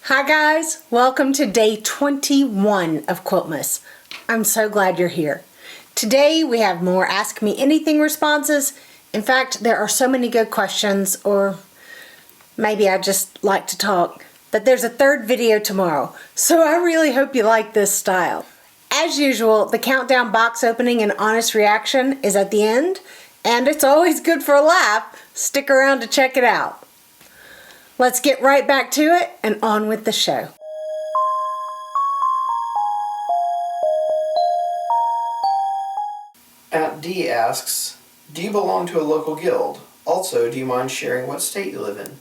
Hi guys, welcome to day 21 of Quiltmas. I'm so glad you're here. Today we have more Ask Me Anything responses. In fact, there are so many good questions, or maybe I just like to talk, but there's a third video tomorrow, so I really hope you like this style. As usual, the countdown box opening and honest reaction is at the end, and it's always good for a laugh. Stick around to check it out. Let's get right back to it and on with the show. Aunt D asks, do you belong to a local guild? Also, do you mind sharing what state you live in?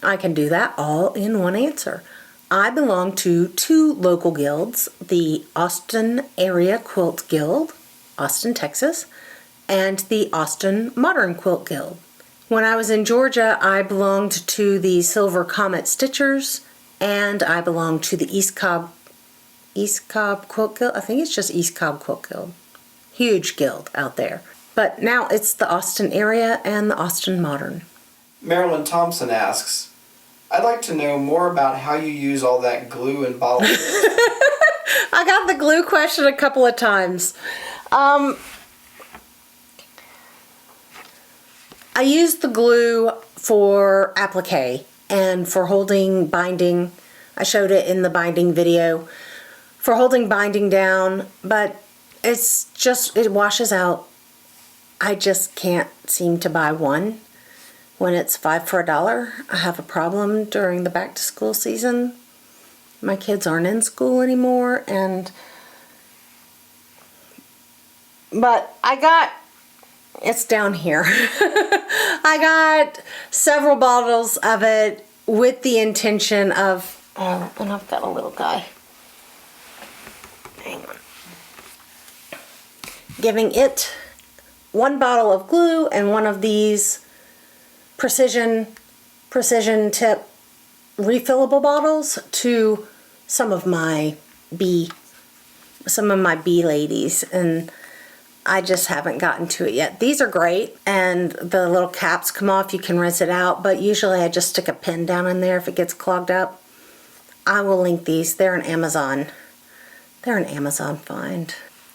I can do that all in one answer. I belong to two local guilds, the Austin Area Quilt Guild, Austin, Texas, and the Austin Modern Quilt Guild. When I was in Georgia, I belonged to the Silver Comet Stitchers, and I belonged to the East Cobb Quilt Guild. I think it's just East Cobb Quilt Guild. Huge guild out there. But now it's the Austin Area and the Austin Modern. Marilyn Thompson asks, I'd like to know more about how you use all that glue and bottle. I got the glue question a couple of times. I use the glue for applique and for holding binding. I showed it in the binding video. For holding binding down, but it's just, it washes out. I just can't seem to buy one when it's 5 for $1. I have a problem during the back to school season. My kids aren't in school anymore, but I got, it's down here. I got several bottles of it with the intention of, and I've got a little guy. Hang on. Giving it one bottle of glue and one of these precision tip refillable bottles to some of my bee ladies, and I just haven't gotten to it yet. These are great, and the little caps come off. You can rinse it out, but usually I just stick a pin down in there if it gets clogged up. I will link these. They're an Amazon. They're an Amazon find.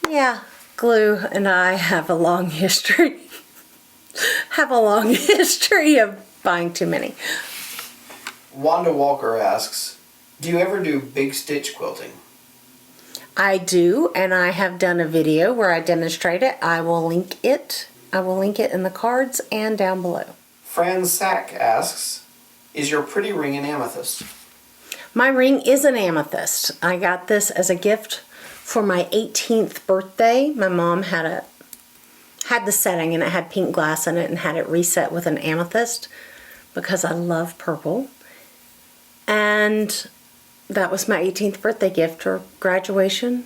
Yeah, glue and I have a long history. Of buying too many. Wanda Walker asks, do you ever do big stitch quilting? I do, and I have done a video where I demonstrate it. I will link it. I will link it in the cards and down below. Fran Sack asks, is your pretty ring an amethyst? My ring is an amethyst. I got this as a gift for my 18th birthday. My mom had the setting, and it had pink glass in it and had it reset with an amethyst because I love purple. And that was my 18th birthday gift or graduation.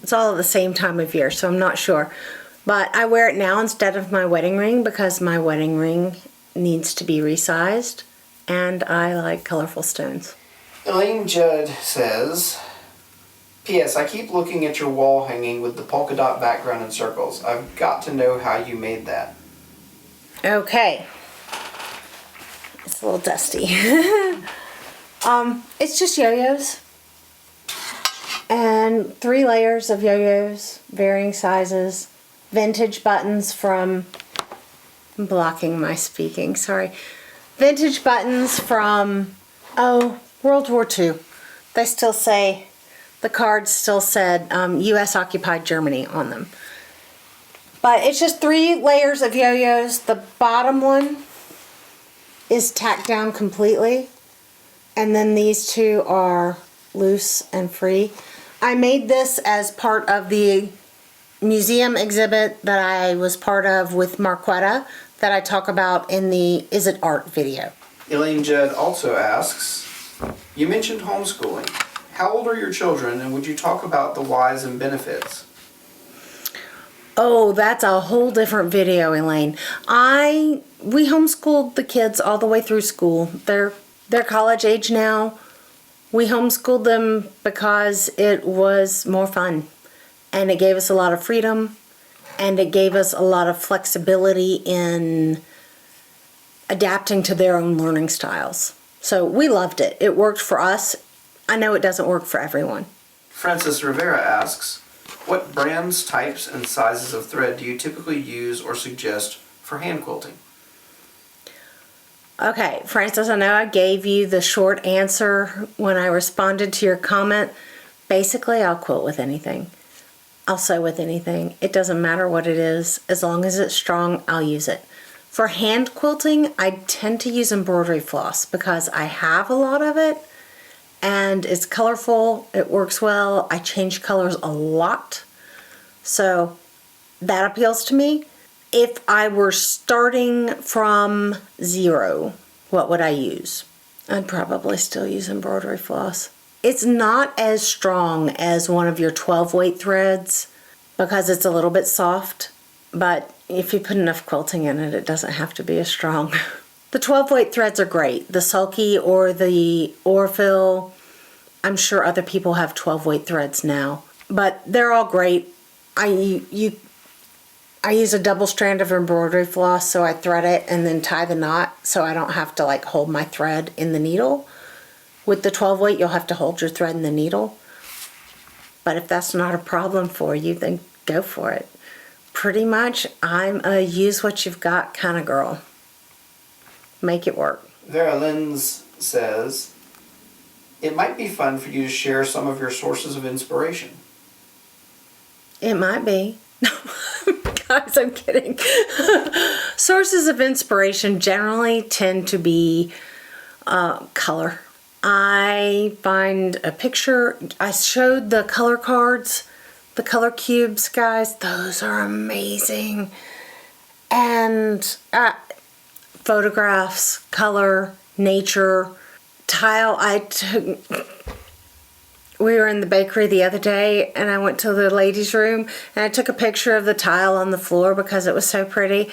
It's all at the same time of year, so I'm not sure. But I wear it now instead of my wedding ring because my wedding ring needs to be resized, and I like colorful stones. Elaine Judd says, P.S. I keep looking at your wall hanging with the polka dot background and circles. I've got to know how you made that. Okay. It's a little dusty. It's just yo-yos. And 3 layers of yo-yos, varying sizes. Vintage buttons from, I'm blocking my speaking, sorry. Vintage buttons from, World War II. They still say, the cards still said U.S. occupied Germany on them. But it's just 3 layers of yo-yos. The bottom one is tacked down completely. And then these 2 are loose and free. I made this as part of the museum exhibit that I was part of with Marquetta that I talk about in the Is It Art video. Elaine Judd also asks, you mentioned homeschooling. How old are your children, and would you talk about the whys and benefits? Oh, that's a whole different video, Elaine. We homeschooled the kids all the way through school. They're college age now. We homeschooled them because it was more fun, and it gave us a lot of freedom, and it gave us a lot of flexibility in adapting to their own learning styles. So we loved it. It worked for us. I know it doesn't work for everyone. Francis Rivera asks, what brands, types, and sizes of thread do you typically use or suggest for hand quilting? Okay, Francis, I know I gave you the short answer when I responded to your comment. Basically, I'll quilt with anything. I'll sew with anything. It doesn't matter what it is. As long as it's strong, I'll use it. For hand quilting, I tend to use embroidery floss because I have a lot of it and it's colorful. It works well. I change colors a lot. So that appeals to me. If I were starting from zero, what would I use? I'd probably still use embroidery floss. It's not as strong as one of your 12 weight threads because it's a little bit soft, but if you put enough quilting in it, it doesn't have to be as strong. The 12 weight threads are great. The sulky or the Orfil, I'm sure other people have 12 weight threads now, but they're all great. I use a double strand of embroidery floss, so I thread it and then tie the knot so I don't have to like hold my thread in the needle. With the 12 weight, you'll have to hold your thread in the needle. But if that's not a problem for you, then go for it. Pretty much, I'm a use what you've got kind of girl. Make it work. Vera Linz says, it might be fun for you to share some of your sources of inspiration. It might be. Guys, I'm kidding. Sources of inspiration generally tend to be color. I find a picture. I showed the color cards, the color cubes, guys. Those are amazing. And photographs, color, nature, tile. We were in the bakery the other day and I went to the ladies' room and I took a picture of the tile on the floor because it was so pretty.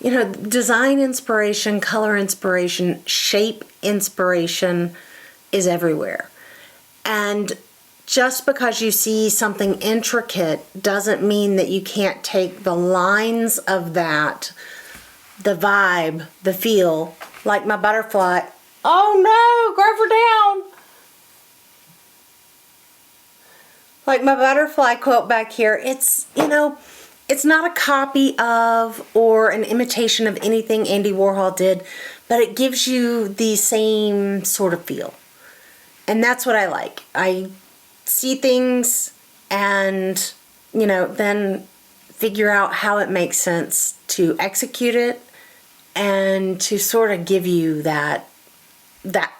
You know, design inspiration, color inspiration, shape inspiration is everywhere. And just because you see something intricate doesn't mean that you can't take the lines of that, the vibe, the feel, like my butterfly. Oh no, grab her down. Like my butterfly quilt back here, it's, you know, it's not a copy of or an imitation of anything Andy Warhol did, but it gives you the same sort of feel. And that's what I like. I see things and, you know, then figure out how it makes sense to execute it and to sort of give you that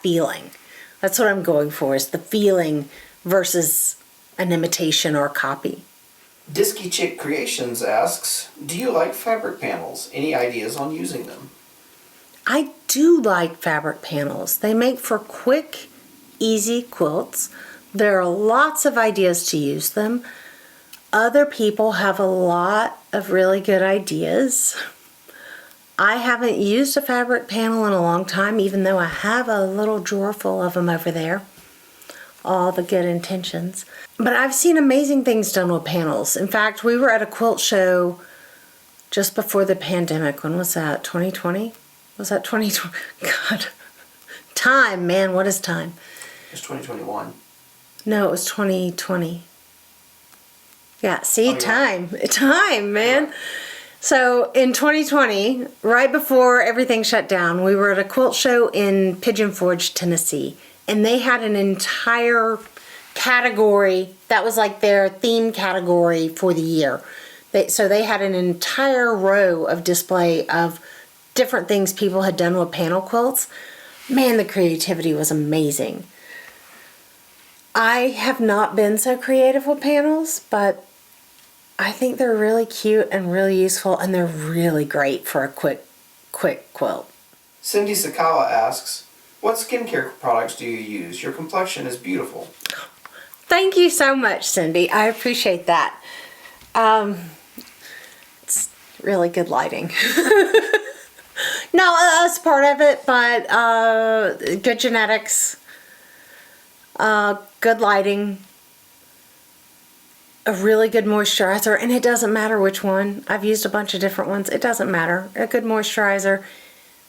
feeling. That's what I'm going for, is the feeling versus an imitation or a copy. Disky Chick Creations asks, do you like fabric panels? Any ideas on using them? I do like fabric panels. They make for quick, easy quilts. There are lots of ideas to use them. Other people have a lot of really good ideas. I haven't used a fabric panel in a long time, even though I have a little drawer full of them over there. All the good intentions. But I've seen amazing things done with panels. In fact, we were at a quilt show just before the pandemic. When was that? 2020? Was that 2020? God. Time, man. What is time? It's 2021. No, it was 2020. Yeah, see, Oh, yeah. Time, man. Yeah. So in 2020, right before everything shut down, we were at a quilt show in Pigeon Forge, Tennessee. And they had an entire category that was like their theme category for the year. So they had an entire row of display of different things people had done with panel quilts. Man, the creativity was amazing. I have not been so creative with panels, but I think they're really cute and really useful, and they're really great for a quick quilt. Cindy Sakawa asks, what skincare products do you use? Your complexion is beautiful. Thank you so much, Cindy. I appreciate that. It's really good lighting. No, that's part of it, but good genetics, good lighting, a really good moisturizer, and it doesn't matter which one. I've used a bunch of different ones. It doesn't matter. A good moisturizer.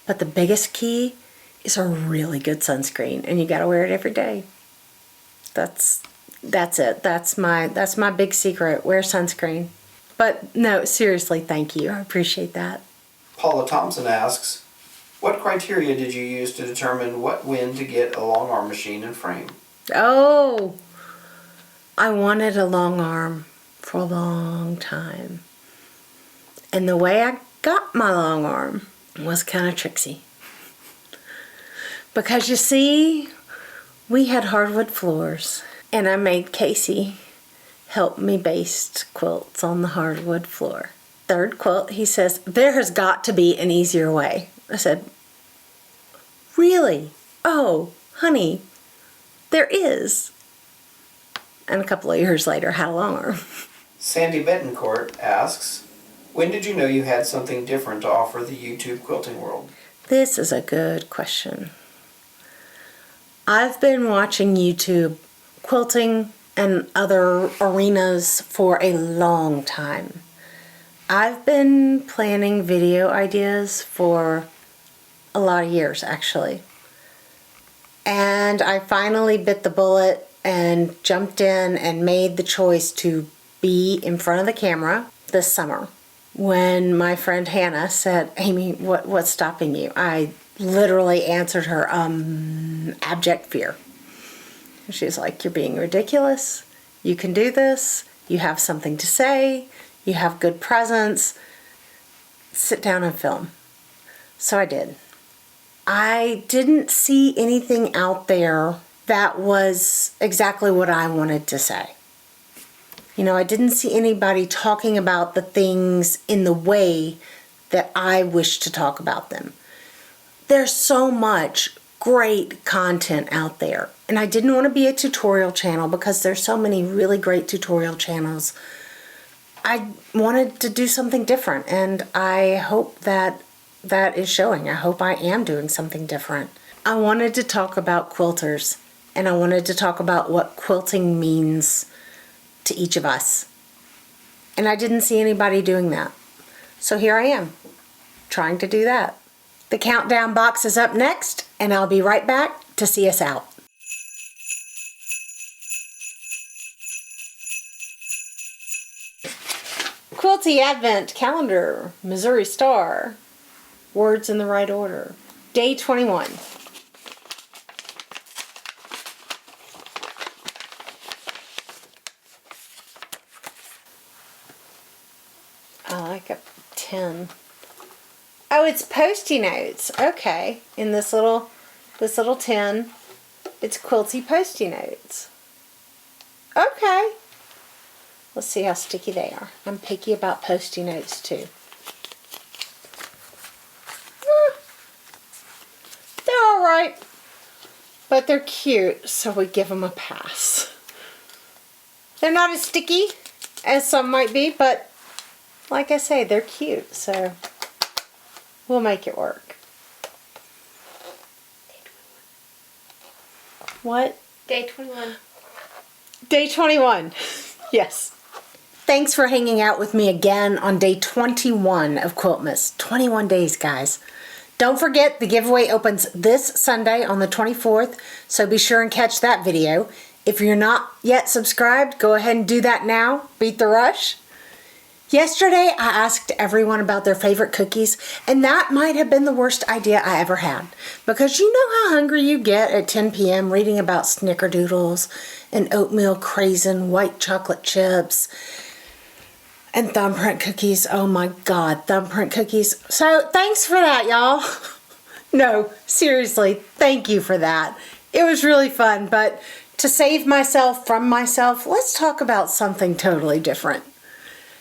But the biggest key is a really good sunscreen, and you gotta wear it every day. That's it. That's my big secret. Wear sunscreen. But no, seriously, thank you. I appreciate that. Paula Thompson asks, what criteria did you use to determine when to get a long arm machine and frame? Oh, I wanted a long arm for a long time. And the way I got my long arm was kind of tricksy. Because you see, we had hardwood floors, and I made Casey help me baste quilts on the hardwood floor. Third quilt, he says, there has got to be an easier way. I said, really? Oh, honey, there is. And a couple of years later, had a long arm. Sandy Betancourt asks, when did you know you had something different to offer the YouTube quilting world? This is a good question. I've been watching YouTube quilting and other arenas for a long time. I've been planning video ideas for a lot of years, actually. And I finally bit the bullet and jumped in and made the choice to be in front of the camera this summer. When my friend Hannah said, Amy, what's stopping you? I literally answered her, abject fear. She's like, you're being ridiculous. You can do this. You have something to say. You have good presence. Sit down and film. So I did. I didn't see anything out there that was exactly what I wanted to say. You know, I didn't see anybody talking about the things in the way that I wish to talk about them. There's so much great content out there. And I didn't want to be a tutorial channel because there's so many really great tutorial channels. I wanted to do something different, and I hope that is showing. I hope I am doing something different. I wanted to talk about quilters, and I wanted to talk about what quilting means to each of us. And I didn't see anybody doing that. So here I am, trying to do that. The countdown box is up next, and I'll be right back to see us out. Quilty Advent Calendar, Missouri Star. Words in the right order. Day 21. I like a 10. Oh, it's Post-it notes. Okay, in this little tin, it's quilty Post-it notes. Okay. Let's see how sticky they are. I'm picky about Post-it notes too. They're all right, but they're cute, so we give them a pass. They're not as sticky as some might be, but like I say, they're cute, so we'll make it work. What? Day 21. Day 21. Yes. Thanks for hanging out with me again on day 21 of Quiltmas. 21 days, guys. Don't forget, the giveaway opens this Sunday on the 24th, so be sure and catch that video. If you're not yet subscribed, go ahead and do that now. Beat the rush. Yesterday, I asked everyone about their favorite cookies, and that might have been the worst idea I ever had. Because you know how hungry you get at 10 p.m. reading about snickerdoodles and oatmeal craisin, white chocolate chips, and thumbprint cookies. Oh my God, thumbprint cookies. So thanks for that, y'all. No, seriously, thank you for that. It was really fun, but to save myself from myself, let's talk about something totally different.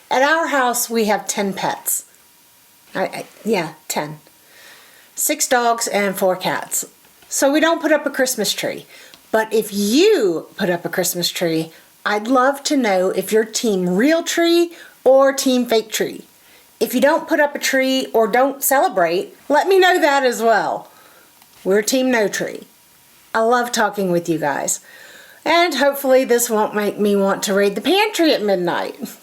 At our house, we have 10 pets. Yeah, 10. 6 dogs and 4 cats. So we don't put up a Christmas tree. But if you put up a Christmas tree, I'd love to know if you're team real tree or team fake tree. If you don't put up a tree or don't celebrate, let me know that as well. We're team no tree. I love talking with you guys. And hopefully this won't make me want to raid the pantry at midnight.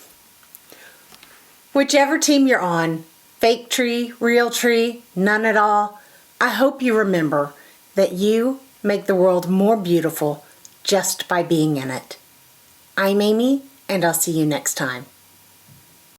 Whichever team you're on, fake tree, real tree, none at all, I hope you remember, that you make the world more beautiful just by being in it. I'm Amy, and I'll see you next time.